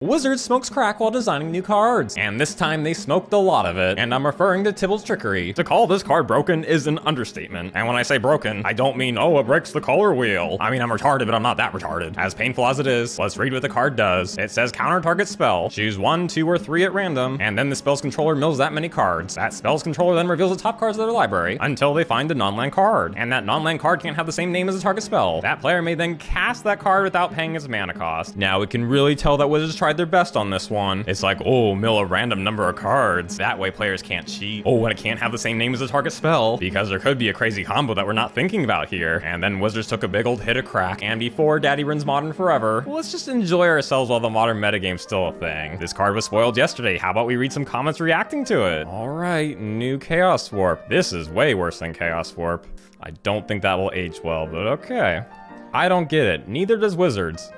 Wizards smokes crack while designing new cards, and this time they smoked a lot of it, and I'm referring to Tibalt's Trickery. To call this card broken is an understatement, and when I say broken, I don't mean, oh, it breaks the color wheel. I mean, I'm retarded, but I'm not that retarded. As painful as it is, let's read what the card does. It says counter target spell, choose 1, 2, or 3 at random, and then the spell's controller mills that many cards. That spell's controller then reveals the top cards of their library until they find a non-land card, and that non-land card can't have the same name as the target spell. That player may then cast that card without paying its mana cost. Now, we can really tell that Wizards tried their best on this one. It's like, oh, mill a random number of cards. That way players can't cheat. Oh, and it can't have the same name as the target spell, because there could be a crazy combo that we're not thinking about here. And then Wizards took a big old hit of crack, and before Daddy runs Modern forever, let's just enjoy ourselves while the Modern metagame's still a thing. This card was spoiled yesterday. How about we read some comments reacting to it? Alright, new Chaos Warp. This is way worse than Chaos Warp. I don't think that will age well, but okay. I don't get it. Neither does Wizards.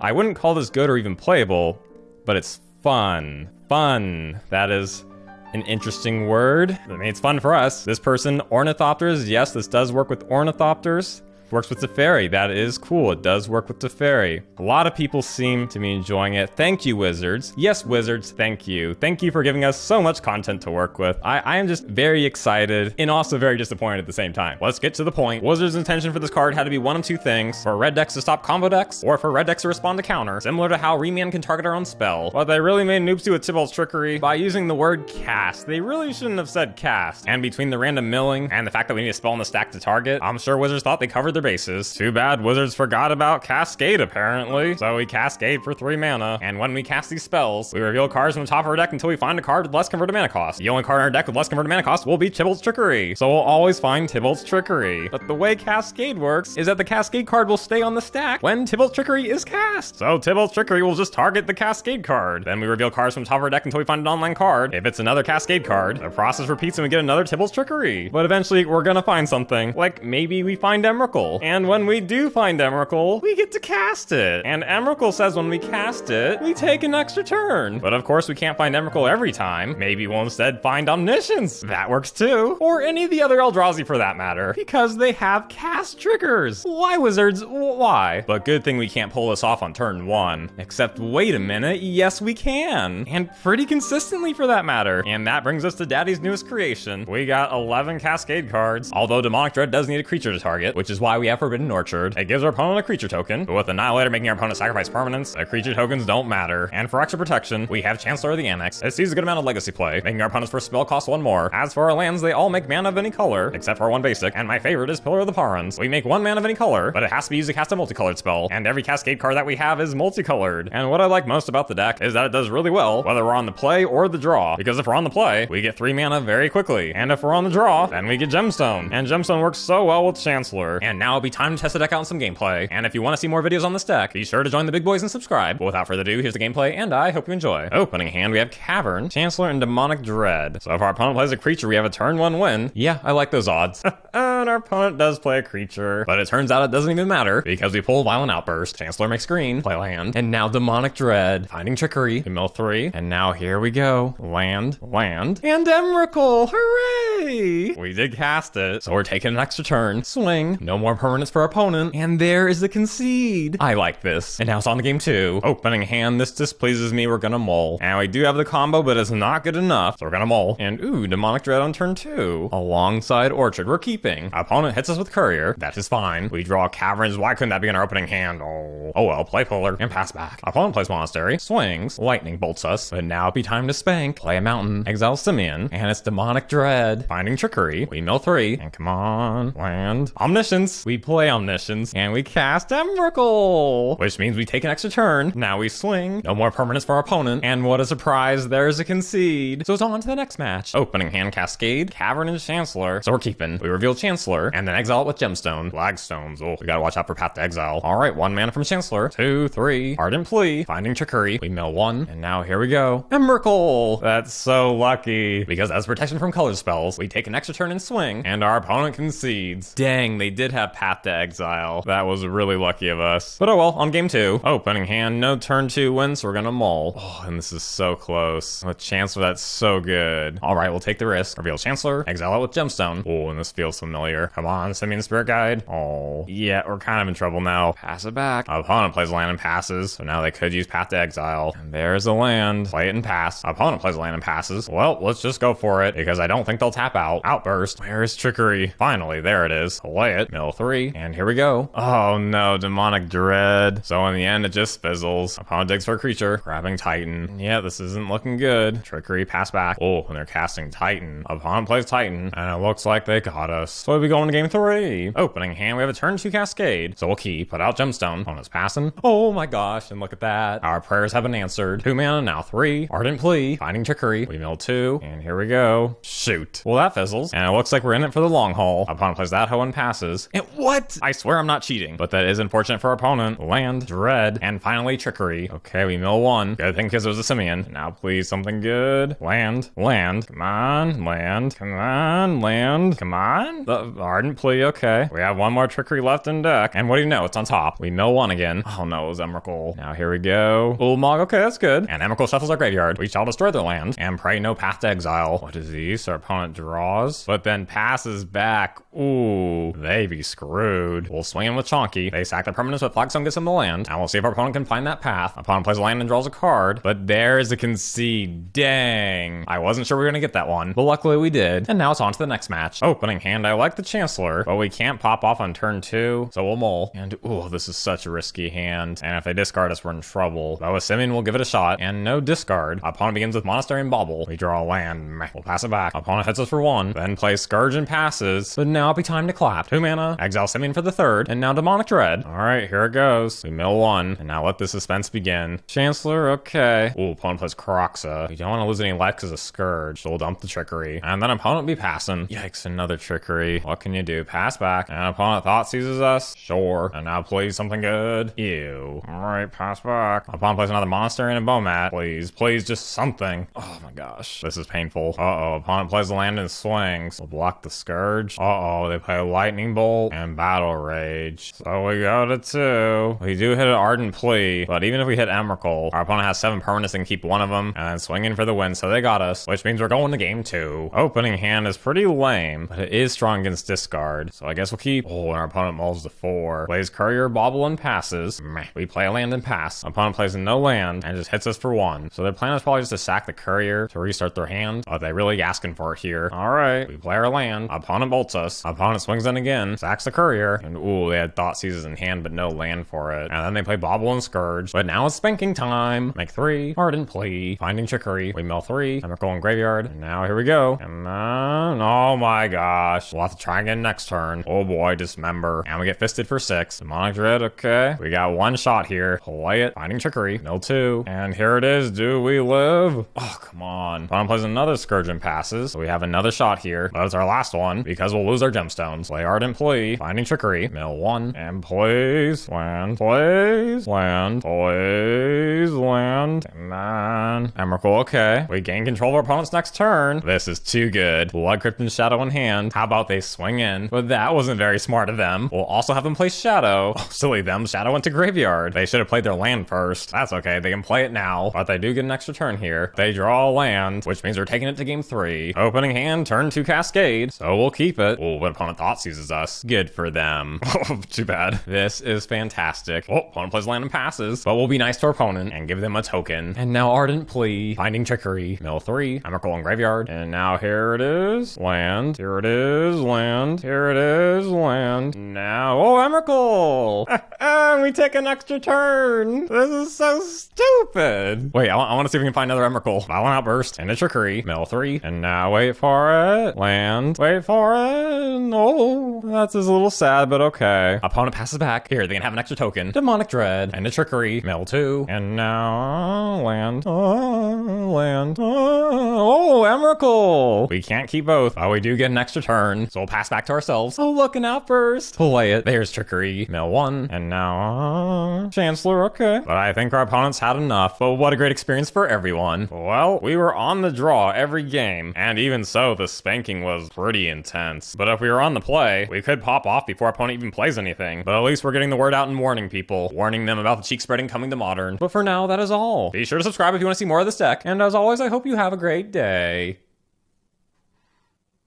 I wouldn't call this good or even playable, but it's fun. Fun. That is an interesting word. I mean, it's fun for us. This person, Ornithopters. Yes, this does work with Ornithopters. Works with Teferi. That is cool. It does work with Teferi. A lot of people seem to be enjoying it. Thank you, Wizards. Yes, Wizards, thank you. Thank you for giving us so much content to work with. I am just very excited and also very disappointed at the same time. Let's get to the point. Wizards' intention for this card had to be one of two things: for red decks to stop combo decks, or for red decks to respond to counter, similar to how Remand can target our own spell. But they really made noobs do with Tibalt's Trickery by using the word cast. They really shouldn't have said cast. And between the random milling and the fact that we need a spell in the stack to target, I'm sure Wizards thought they covered their bases. Too bad Wizards forgot about Cascade, apparently. So we Cascade for 3 mana, and when we cast these spells, we reveal cards from the top of our deck until we find a card with less converted mana cost. The only card in our deck with less converted mana cost will be Tibalt's Trickery. So we'll always find Tibalt's Trickery. But the way Cascade works is that the Cascade card will stay on the stack when Tibalt's Trickery is cast. So Tibalt's Trickery will just target the Cascade card. Then we reveal cards from the top of our deck until we find an online card. If it's another Cascade card, the process repeats and we get another Tibalt's Trickery. But eventually we're gonna find something. Like maybe we find Emrakul. And when we do find Emrakul, we get to cast it. And Emrakul says when we cast it, we take an extra turn. But of course we can't find Emrakul every time. Maybe we'll instead find Omniscience. That works too. Or any of the other Eldrazi for that matter. Because they have cast triggers. Why, Wizards? Why? But good thing we can't pull this off on turn 1. Except wait a minute, yes we can. And pretty consistently for that matter. And that brings us to Daddy's newest creation. We got 11 Cascade cards. Although Demonic Dread does need a creature to target, which is why we have Forbidden Orchard. It gives our opponent a creature token, but with Annihilator making our opponent sacrifice permanents, the creature tokens don't matter. And for extra protection, we have Chancellor of the Annex. It sees a good amount of legacy play, making our opponent's first spell cost 1 more. As for our lands, they all make mana of any color, except for 1 basic, and my favorite is Pillar of the Paruns. We make 1 mana of any color, but it has to be used to cast a multicolored spell, and every Cascade card that we have is multicolored. And what I like most about the deck is that it does really well, whether we're on the play or the draw, because if we're on the play, we get 3 mana very quickly, and if we're on the draw, then we get Gemstone. And Gemstone works so well with Chancellor. And now it'll be time to test the deck out in some gameplay. And if you want to see more videos on this deck, be sure to join the big boys and subscribe. But without further ado, here's the gameplay, and I hope you enjoy. Opening hand, we have Cavern, Chancellor, and Demonic Dread. So if our opponent plays a creature, we have a turn 1 win. Yeah, I like those odds. And our opponent does play a creature, but it turns out it doesn't even matter, because we pull Violent Outburst, Chancellor makes green, play land, and now Demonic Dread, finding Trickery, we mill 3, and now here we go. Land, and Emrakul, hooray! We did cast it, so we're taking an extra turn, swing, no more permanents for our opponent, and there is the concede. I like this. And now it's on to game 2. Opening hand, this displeases me, we're gonna mull. And we do have the combo, but it's not good enough, so we're gonna mull. And ooh, Demonic Dread on turn 2. Alongside Orchard, we're keeping. Opponent hits us with Courier, that is fine. We draw Caverns, why couldn't that be in our opening hand? Oh well, play Pillar, and pass back. Opponent plays Monastery, swings, Lightning bolts us, but now it'd be time to spank. Play a Mountain, exile Simian, and it's Demonic Dread, finding Trickery. We mill 3, and come on, land. Omniscience, we play Omniscience, and we cast Emrakul, which means we take an extra turn. Now we swing, no more permanents for our opponent, and what a surprise, there's a concede. So it's on to the next match. Opening hand, Cascade, Cavern, and Chancellor. So we're keeping. We reveal Chancellor, and then exile it with Gemstone. Flagstones, oh, we gotta watch out for Path to Exile. Alright, 1 mana from Chancellor, 2, 3, Ardent Plea, finding Trickery. We mill 1, and now here we go. Emrakul! That's so lucky, because as protection from color spells, we take an extra turn and swing, and our opponent concedes. Dang, they did have Path to Exile. That was really lucky of us. But oh well, on game 2. Opening hand, no turn 2 win, so we're gonna mull. Oh, and this is so close. With Chancellor, that's so good. Alright, we'll take the risk. Reveal Chancellor, exile it with Gemstone. Oh, and this feels familiar. familiar. Come on, Simian Spirit Guide. Oh, yeah, we're kind of in trouble now. Pass it back. Opponent plays land and passes, so now they could use Path to Exile. And there's the land. Play it and pass. Opponent plays land and passes. Well, let's just go for it, because I don't think they'll tap out. Outburst. Where's Trickery? Finally, there it is. Play it. Mill 3. And here we go. Oh no, Demonic Dread. So in the end, it just fizzles. Opponent digs for a creature. Grabbing Titan. Yeah, this isn't looking good. Trickery, pass back. Oh, and they're casting Titan. Opponent plays Titan. And it looks like they got us. So we go into game 3. Opening hand, we have a turn 2 Cascade. So we'll keep. Put out Gemstone. Opponent's passing. Oh my gosh, and look at that. Our prayers have been answered. 2 mana, now 3. Ardent Plea. Finding Trickery. We mill 2. And here we go. Shoot. Well, that fizzles. And it looks like we're in it for the long haul. Opponent plays that hoe and passes. And what? I swear I'm not cheating. But that is unfortunate for our opponent. Land, Dread, and finally Trickery. Okay, we mill 1. Good thing because it was a Simian. Now please something good. Land, land. Come on, land. Come on, land. Come on. The Ardent Plea, okay. We have 1 more Trickery left in deck. And what do you know? It's on top. We mill 1 again. Oh no, it was Emrakul. Now here we go. Ulamog, okay, that's good. And Emrakul shuffles our graveyard. We shall destroy their land. And pray no Path to Exile. What is these? Our opponent draws, but then passes back. Ooh, they be screwed. We'll swing in with Chonky. They sack their permanents, but Flagstone gets them the land. And we'll see if our opponent can find that path. Opponent plays a land and draws a card, but there's a concede. Dang. I wasn't sure we were gonna get that one, but luckily we did. And now it's on to the next match. Opening hand, I like the Chancellor, but we can't pop off on turn 2, so we'll mull. And ooh, this is such a risky hand. And if they discard us, we're in trouble. But with Simian, we'll give it a shot. And no discard. Opponent begins with Monastery and Bauble. We draw a land. Meh. We'll pass it back. Opponent hits us for 1, then plays Scourge and passes. But now it'll be time to clap. 2 mana, exile Simian for the 3rd, and now Demonic Dread. Alright, here it goes. We mill 1, and now let the suspense begin. Chancellor, okay. Ooh, opponent plays Kroxa. We don't want to lose any life because of Scourge, so we'll dump the Trickery. And then opponent be passing. Yikes, another Trickery. What can you do? Pass back. And opponent thought seizes us? Sure. And now please something good. Ew. Alright, pass back. Opponent plays another Monastery and a Bomat. Please, just something. Oh my gosh, this is painful. Uh-oh, opponent plays the land and swings. We'll block the Scourge. Uh-oh, they play Lightning Bolt and Battle Rage. So we go to 2. We do hit an Ardent Plea, but even if we hit Emrakul, our opponent has 7 permanents and keep 1 of them, and then swing in for the win, so they got us, which means we're going to game 2. Opening hand is pretty lame, but it is strong against discard, so I guess we'll keep. Oh, and our opponent mulls to 4. Plays Courier, Bauble, and passes. Meh. We play a land and pass. Opponent plays no land and just hits us for 1. So their plan is probably just to sack the Courier to restart their hand. Oh, they really asking for it here. Alright, we play our land. Opponent bolts us. Opponent swings in again, sacks the Courier, and ooh, they had Thought Seizes in hand, but no land for it. And then they play Bauble and Scourge, but now it's spanking time. Make 3, Ardent Plea, Finding Trickery. We mill 3, Emrakul and Graveyard, and now here we go. And then, oh my gosh, we'll have to try again next turn. Oh boy, Dismember. And we get fisted for 6. Demonic Dread, okay. We got 1 shot here. Play it, Finding Trickery, mill 2. And here it is, do we live? Oh, come on. Opponent plays another Scourge and passes. So we have another shot here. That was our last one, because we'll lose our Gemstones. Play Ardent Plea, Finding Trickery, mill 1, and plays land, plays land, plays land, and then Emrakul, okay. We gain control of our opponent's next turn. This is too good. Blood Crypt and Shadow in hand. How about they swing in? But that wasn't very smart of them. We'll also have them play Shadow. Oh, silly them. Shadow went to graveyard. They should have played their land first. That's okay. They can play it now. But they do get an extra turn here. They draw a land, which means they're taking it to game 3. Opening hand, turn 2 Cascade. So we'll keep it. Oh, but opponent thought seizes us. Good for them. Oh, too bad. This is fantastic. Oh, opponent plays land and passes. But we'll be nice to our opponent and give them a token. And now Ardent Plea, Finding Trickery, mill 3, Emrakul and Graveyard. And now here it is. Land. Here it is. Land. Here it is. Land. Now, oh, Emrakul! We take an extra turn. This is so stupid. Wait, I want to see if we can find another Emrakul. Violent Outburst and a Trickery, mill 3. And now wait for it. Land. Wait for it. No, that's a little sad, but okay. Opponent passes back. Here, they can have an extra token. Demonic Dread and a Trickery, mill 2. And now land. Land. Oh, Emrakul. We can't keep both. Oh, we do get an extra turn, so we'll pass back to ourselves. Oh, look, an Outburst. Play it. There's Trickery, mill 1. And now Chancellor, okay. But I think our opponents had enough. But what a great experience for everyone. Well, we were on the draw every game, and even so, the spanking was pretty intense. But if we were on the play, we could pop off before our opponent even plays anything. But at least we're getting the word out and warning people, warning them about the cheek spreading coming to Modern. But for now, that is all. Be sure to subscribe if you want to see more of this deck, and as always, I hope you have a great day.